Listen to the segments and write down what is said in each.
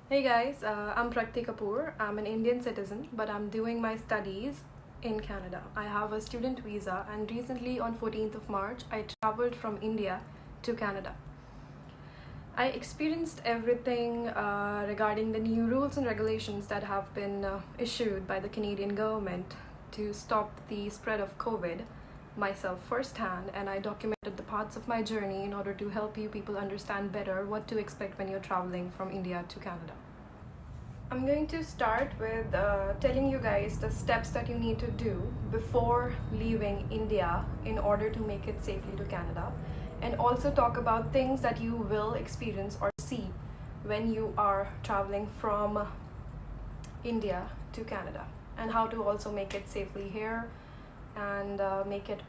Hey guys, I'm Pragti Kapoor. I'm an Indian citizen, but I'm doing my studies in Canada. I have a student visa, and recently on 14th of March, I traveled from India to Canada. I experienced everything regarding the new rules and regulations that have been issued by the Canadian government to stop the spread of COVID myself firsthand, and I documented the parts of my journey in order to help you people understand better what to expect when you're traveling from India to Canada. I'm going to start with telling you guys the steps that you need to do before leaving India in order to make it safely to Canada, and also talk about things that you will experience or see when you are traveling from India to Canada, and how to also make it safely here and make it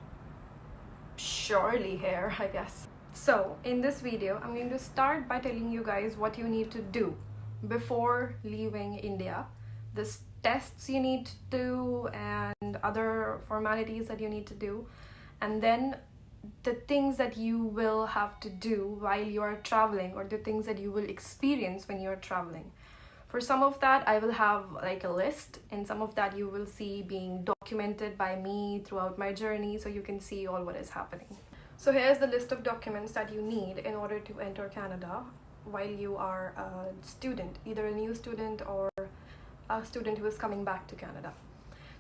surely here, I guess. So in this video, I'm going to start by telling you guys what you need to do before leaving India, the tests you need to do and other formalities that you need to do, and then the things that you will have to do while you are traveling, or the things that you will experience when you're traveling. For some of that, I will have like a list, and some of that you will see being documented by me throughout my journey, so you can see all what is happening. So here's the list of documents that you need in order to enter Canada while you are a student, either a new student or a student who is coming back to Canada.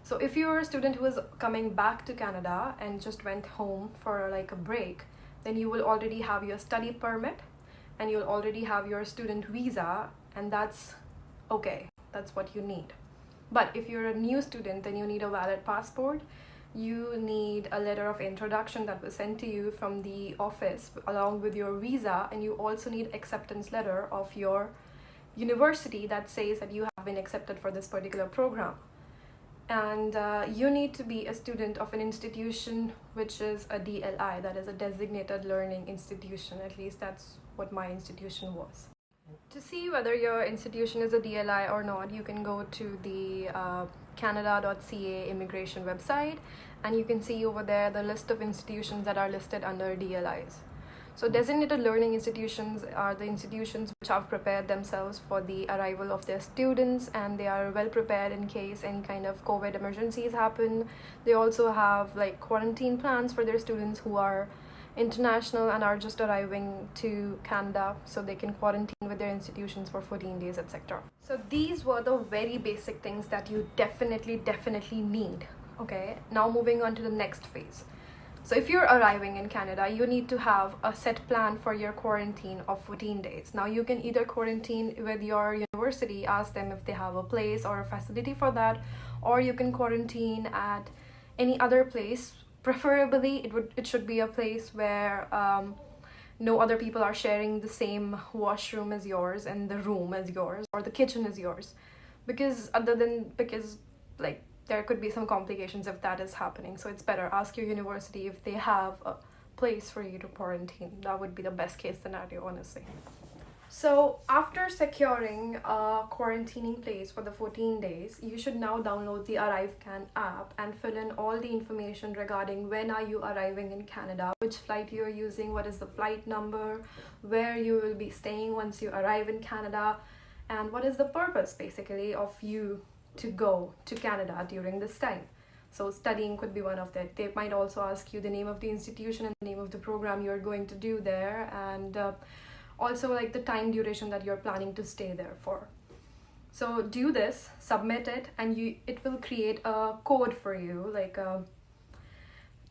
So if you're a student who is coming back to Canada and just went home for like a break, then you will already have your study permit and you'll already have your student visa, and that's okay, that's what you need. But if you're a new student, then you need a valid passport. You need a letter of introduction that was sent to you from the office along with your visa, and you also need acceptance letter of your university that says that you have been accepted for this particular program. And you need to be a student of an institution which is a DLI, that is a designated learning institution. At least that's what my institution was. To see whether your institution is a DLI or not, you can go to the canada.ca immigration website, and you can see over there the list of institutions that are listed under DLIs. So designated learning institutions are the institutions which have prepared themselves for the arrival of their students, and they are well prepared in case any kind of COVID emergencies happen. They also have like quarantine plans for their students who are international and are just arriving to Canada, so they can quarantine with their institutions for 14 days, etc. So these were the very basic things that you definitely need. Okay, now moving on to the next phase. So if you're arriving in Canada, you need to have a set plan for your quarantine of 14 days. Now you can either quarantine with your university, ask them if they have a place or a facility for that, or you can quarantine at any other place. Preferably, it should be a place where no other people are sharing the same washroom as yours and the room as yours or the kitchen as yours, because like there could be some complications if that is happening. So it's better ask your university if they have a place for you to quarantine. That would be the best case scenario, honestly. So after securing a quarantining place for the 14 days, you should now download the ArriveCan app and fill in all the information regarding when are you arriving in Canada, which flight you're using, what is the flight number, where you will be staying once you arrive in Canada, and what is the purpose basically of you to go to Canada during this time. So studying could be one of that. They might also ask you the name of the institution and the name of the program you're going to do there, and also like the time duration that you're planning to stay there for. So do this, submit it, and it will create a code for you, like a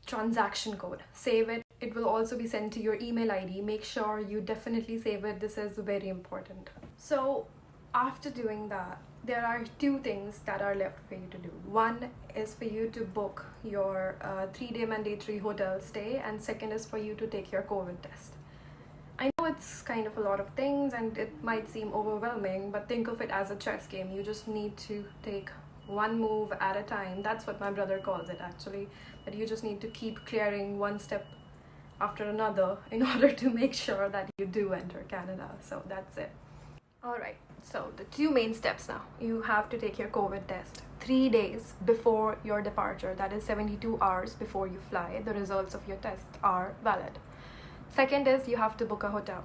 transaction code. Save it. It will also be sent to your email ID. Make sure you definitely save it. This is very important. So after doing that, there are two things that are left for you to do. One is for you to book your 3-day mandatory hotel stay, and second is for you to take your COVID test. I know it's kind of a lot of things and it might seem overwhelming, but think of it as a chess game. You just need to take one move at a time. That's what my brother calls it, actually, that you just need to keep clearing one step after another in order to make sure that you do enter Canada. So that's it. Alright, so the two main steps now. You have to take your COVID test 3 days before your departure, that is 72 hours before you fly. The results of your test are valid. Second is you have to book a hotel.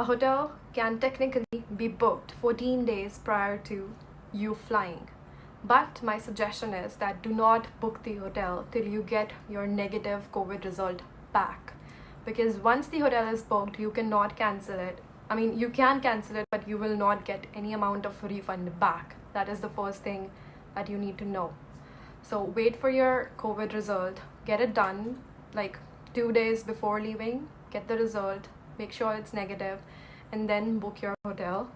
A hotel can technically be booked 14 days prior to you flying. But my suggestion is that do not book the hotel till you get your negative COVID result back. Because once the hotel is booked, you cannot cancel it. I mean, you can cancel it, but you will not get any amount of refund back. That is the first thing that you need to know. So wait for your COVID result, get it done like 2 days before leaving, get the result, make sure it's negative, and then book your hotel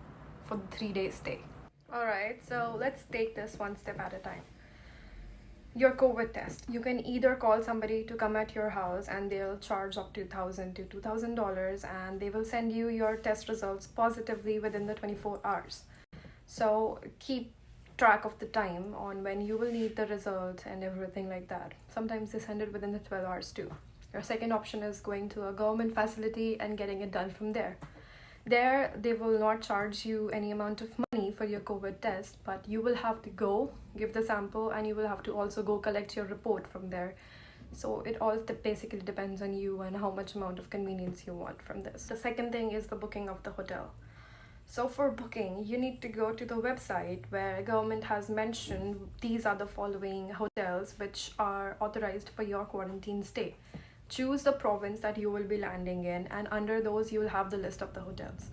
for the 3-day stay. Alright, so let's take this one step at a time. Your COVID test. You can either call somebody to come at your house and they'll charge up to $1,000 to $2,000 and they will send you your test results positively within the 24 hours. So keep track of the time on when you will need the result and everything like that. Sometimes they send it within the 12 hours too. Your second option is going to a government facility and getting it done from there. There, they will not charge you any amount of money for your COVID test, but you will have to go give the sample and you will have to also go collect your report from there. So it all basically depends on you and how much amount of convenience you want from this. The second thing is the booking of the hotel. So for booking, you need to go to the website where government has mentioned these are the following hotels which are authorized for your quarantine stay. Choose the province that you will be landing in, and under those you will have the list of the hotels.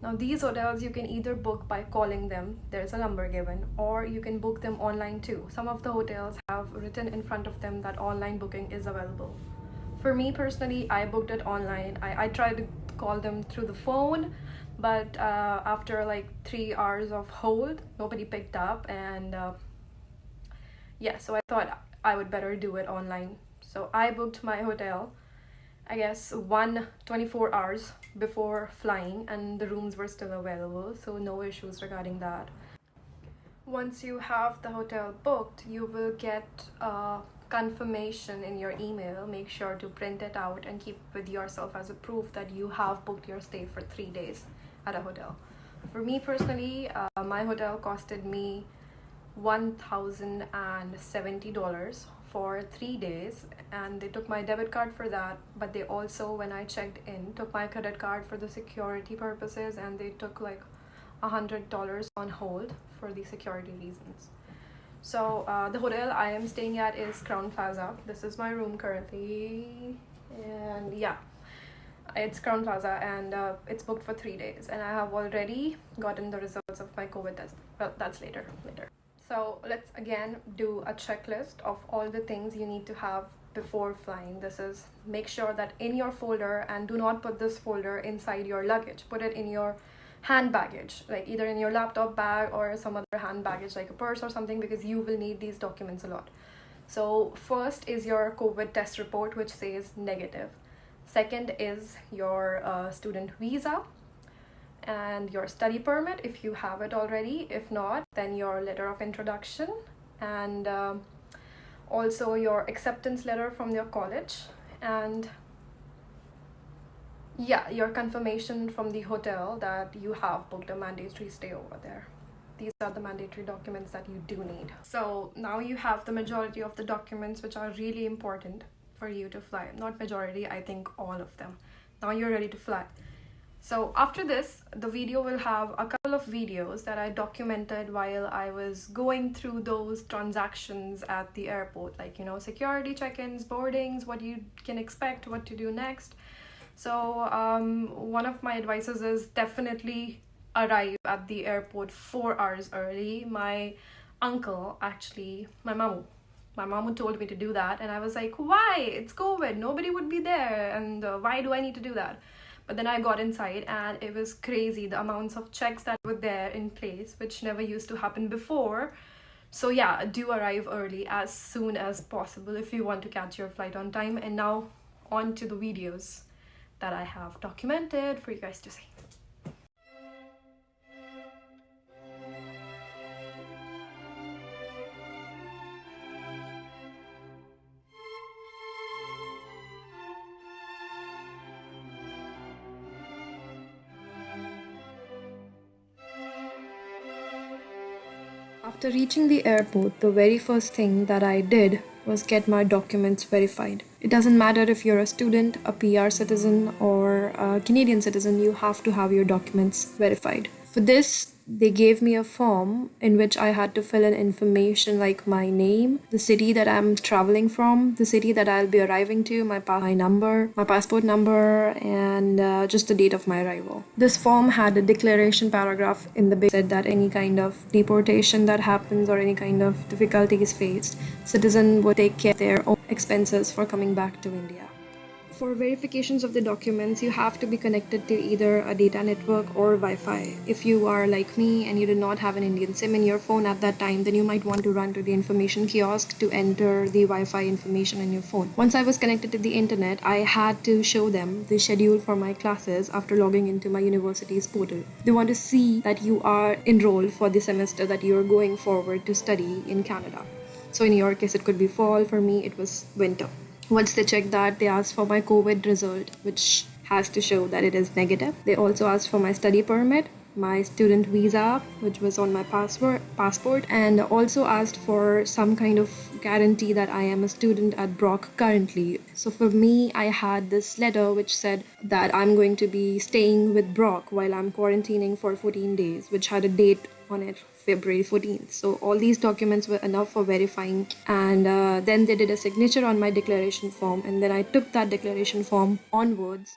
Now these hotels you can either book by calling them, there's a number given, or you can book them online too. Some of the hotels have written in front of them that online booking is available. For me personally, I booked it online. I tried to call them through the phone, but after like 3 hours of hold, nobody picked up, and so I thought I would better do it online. So I booked my hotel, I guess 24 hours before flying, and the rooms were still available, so no issues regarding that. Once you have the hotel booked, you will get a confirmation in your email. Make sure to print it out and keep it with yourself as a proof that you have booked your stay for 3 days at a hotel. For me personally, my hotel costed me $1,070 for 3 days, and they took my debit card for that, but they also, when I checked in, took my credit card for the security purposes, and they took like $100 on hold for the security reasons. So the hotel I am staying at is Crown Plaza. This is my room currently, and yeah, it's Crown Plaza, and it's booked for 3 days, and I have already gotten the results of my COVID test. Well, that's later. So let's again do a checklist of all the things you need to have before flying. This is, make sure that in your folder, and do not put this folder inside your luggage. Put it in your hand baggage, like either in your laptop bag or some other hand baggage like a purse or something, because you will need these documents a lot. So first is your COVID test report, which says negative. Second is your student visa and your study permit if you have it already. If not, then your letter of introduction, and also your acceptance letter from your college, and your confirmation from the hotel that you have booked a mandatory stay over there. These are the mandatory documents that you do need. So now you have the majority of the documents which are really important for you to fly. Not majority, I think all of them. Now you're ready to fly. So after this, the video will have a couple of videos that I documented while I was going through those transactions at the airport, like, security check-ins, boardings, what you can expect, what to do next. So one of my advices is definitely arrive at the airport 4 hours early. My uncle, actually, my mamu told me to do that, and I was like, why? It's COVID, nobody would be there, and why do I need to do that? But then I got inside and it was crazy, the amounts of checks that were there in place, which never used to happen before. So yeah, do arrive early as soon as possible if you want to catch your flight on time. And now on to the videos that I have documented for you guys to see. After reaching the airport, the very first thing that I did was get my documents verified. It doesn't matter if you're a student, a PR citizen, or a Canadian citizen, you have to have your documents verified. For this, they gave me a form in which I had to fill in information like my name, the city that I'm traveling from, the city that I'll be arriving to, my number, my passport number, and just the date of my arrival. This form had a declaration paragraph in the said that any kind of deportation that happens or any kind of difficulties faced, citizen would take care of their own expenses for coming back to India. For verifications of the documents, you have to be connected to either a data network or Wi-Fi. If you are like me and you do not have an Indian SIM in your phone at that time, then you might want to run to the information kiosk to enter the Wi-Fi information in your phone. Once I was connected to the internet, I had to show them the schedule for my classes after logging into my university's portal. They want to see that you are enrolled for the semester that you are going forward to study in Canada. So in your case, it could be fall. For me, it was winter. Once they check that, they ask for my COVID result, which has to show that it is negative. They also asked for my study permit, my student visa, which was on my passport, and also asked for some kind of guarantee that I am a student at Brock currently. So for me, I had this letter which said that I'm going to be staying with Brock while I'm quarantining for 14 days, which had a date on it, February 14th. So all these documents were enough for verifying, and then they did a signature on my declaration form, and then I took that declaration form onwards.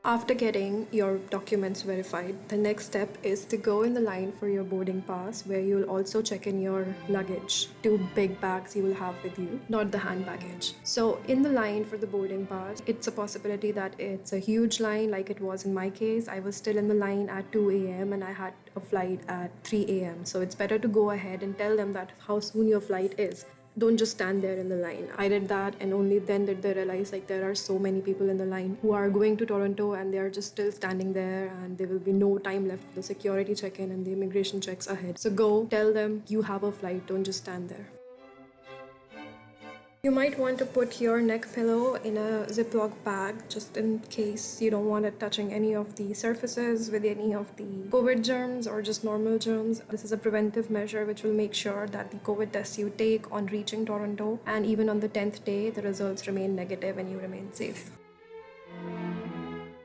After getting your documents verified, the next step is to go in the line for your boarding pass, where you'll also check in your luggage. 2 big bags you will have with you, not the hand baggage. So in the line for the boarding pass, it's a possibility that it's a huge line like it was in my case. I was still in the line at 2 a.m. and I had a flight at 3 a.m. So it's better to go ahead and tell them that how soon your flight is. Don't just stand there in the line. I did that, and only then did they realize like there are so many people in the line who are going to Toronto and they are just still standing there, and there will be no time left for the security check-in and the immigration checks ahead. So go tell them you have a flight, don't just stand there. You might want to put your neck pillow in a Ziploc bag just in case you don't want it touching any of the surfaces with any of the COVID germs or just normal germs. This is a preventive measure which will make sure that the COVID tests you take on reaching Toronto and even on the 10th day, the results remain negative and you remain safe.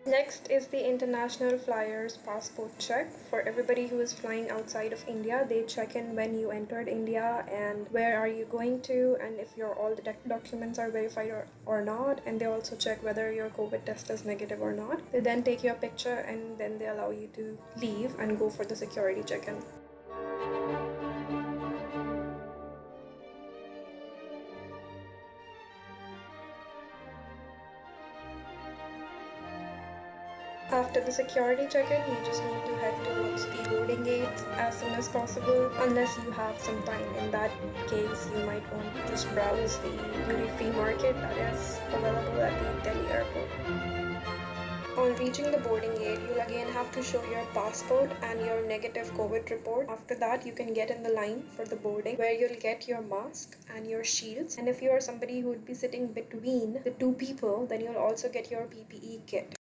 Next is the international flyers passport check. For everybody who is flying outside of India, they check in when you entered India and where are you going to, and if all the documents are verified or not, and they also check whether your COVID test is negative or not. They then take your picture and then they allow you to leave and go for the security check-in. After the security check-in, you just need to head towards the boarding gates as soon as possible, unless you have some time. In that case, you might want to just browse the duty-free market that is available at the Delhi airport. On reaching the boarding gate, you'll again have to show your passport and your negative COVID report. After that, you can get in the line for the boarding, where you'll get your mask and your shields. And if you are somebody who would be sitting between the 2 people, then you'll also get your PPE kit.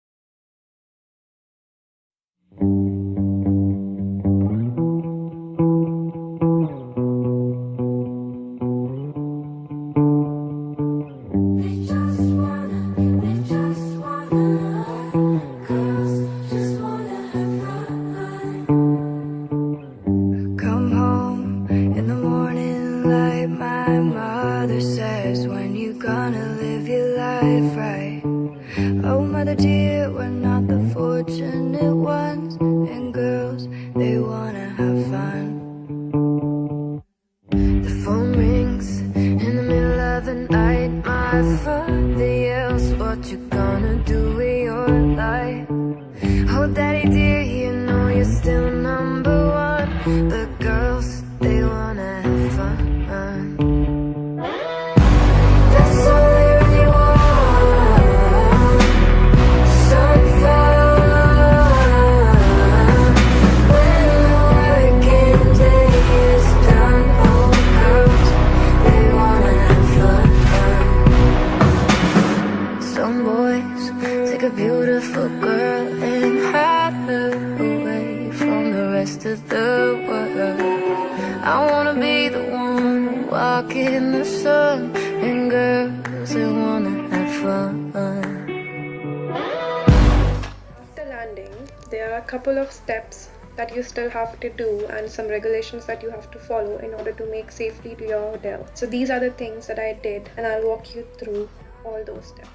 are a couple of steps that you still have to do and some regulations that you have to follow in order to make safely to your hotel. So these are the things that I did, and I'll walk you through all those steps.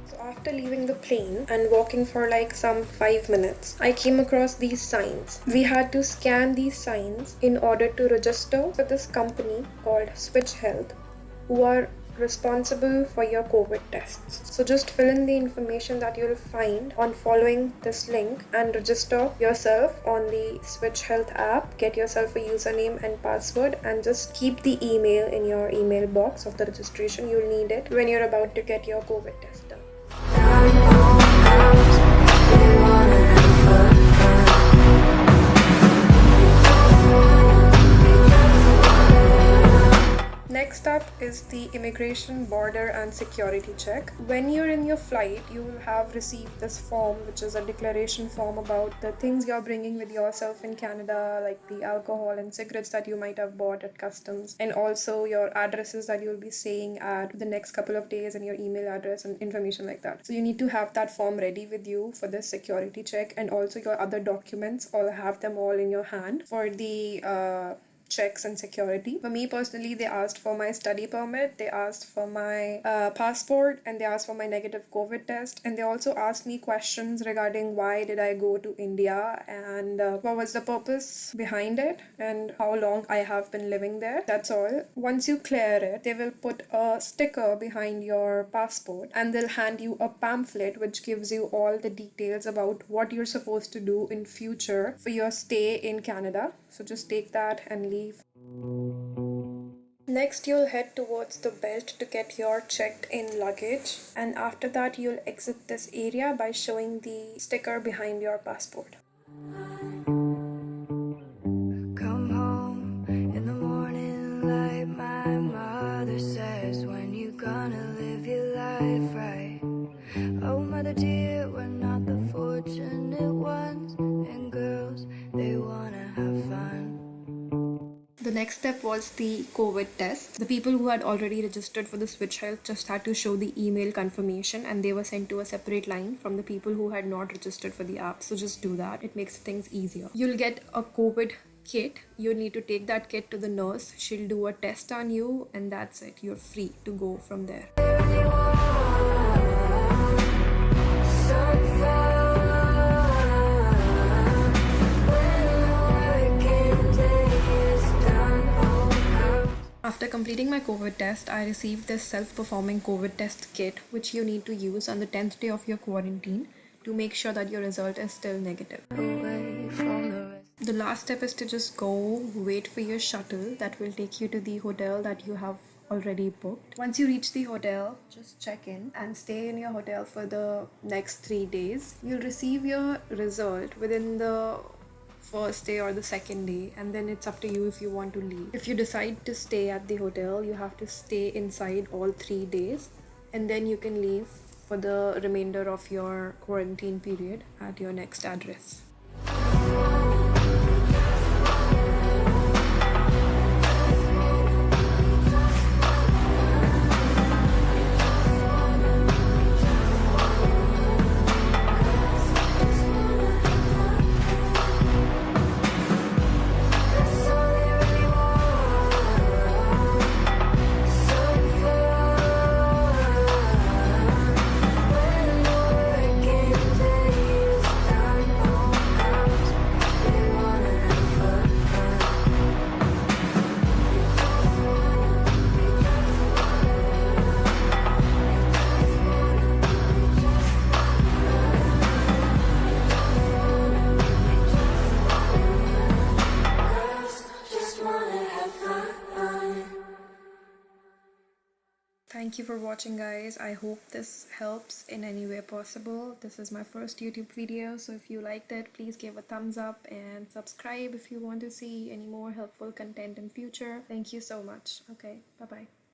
So after leaving the plane and walking for like some 5 minutes, I came across these signs. We had to scan these signs in order to register with this company called Switch Health, who are responsible for your COVID tests. So just fill in the information that you'll find on following this link and register yourself on the Switch Health app. Get yourself a username and password, and just keep the email in your email box of the registration. You'll need it when you're about to get your COVID test done. Next up is the immigration, border and security check. When you're in your flight, you will have received this form, which is a declaration form about the things you're bringing with yourself in Canada, like the alcohol and cigarettes that you might have bought at customs, and also your addresses that you'll be staying at the next couple of days, and your email address and information like that. So you need to have that form ready with you for this security check, and also your other documents, or have them all in your hand for the checks and security. For me personally, they asked for my study permit, they asked for my passport, and they asked for my negative COVID test, and they also asked me questions regarding why did I go to India, and what was the purpose behind it, and how long I have been living there. That's all. Once you clear it, they will put a sticker behind your passport, and they'll hand you a pamphlet which gives you all the details about what you're supposed to do in future for your stay in Canada. So just take that and leave. Next, you'll head towards the belt to get your checked in luggage, and after that you'll exit this area by showing the sticker behind your passport. Come home in the morning like my mother says, when you gonna live your life right? Oh mother dear, we're not the fortunate ones, and girls, they wanna have fun. The next step was the COVID test. The people who had already registered for the Switch Health just had to show the email confirmation, and they were sent to a separate line from the people who had not registered for the app. So just do that. It makes things easier. You'll get a COVID kit. You need to take that kit to the nurse. She'll do a test on you, and that's it. You're free to go from there. After completing my COVID test, I received this self-performing COVID test kit, which you need to use on the 10th day of your quarantine to make sure that your result is still negative. The last step is to just go wait for your shuttle that will take you to the hotel that you have already booked. Once you reach the hotel, just check in and stay in your hotel for the next 3 days. You'll receive your result within the first day or the second day, and then it's up to you if you want to leave. If you decide to stay at the hotel, you have to stay inside all 3 days, and then you can leave for the remainder of your quarantine period at your next address. Thank you for watching, guys. I hope this helps in any way possible. This is my first YouTube video, so if you liked it, please give a thumbs up and subscribe if you want to see any more helpful content in future. Thank you so much. Okay, bye-bye.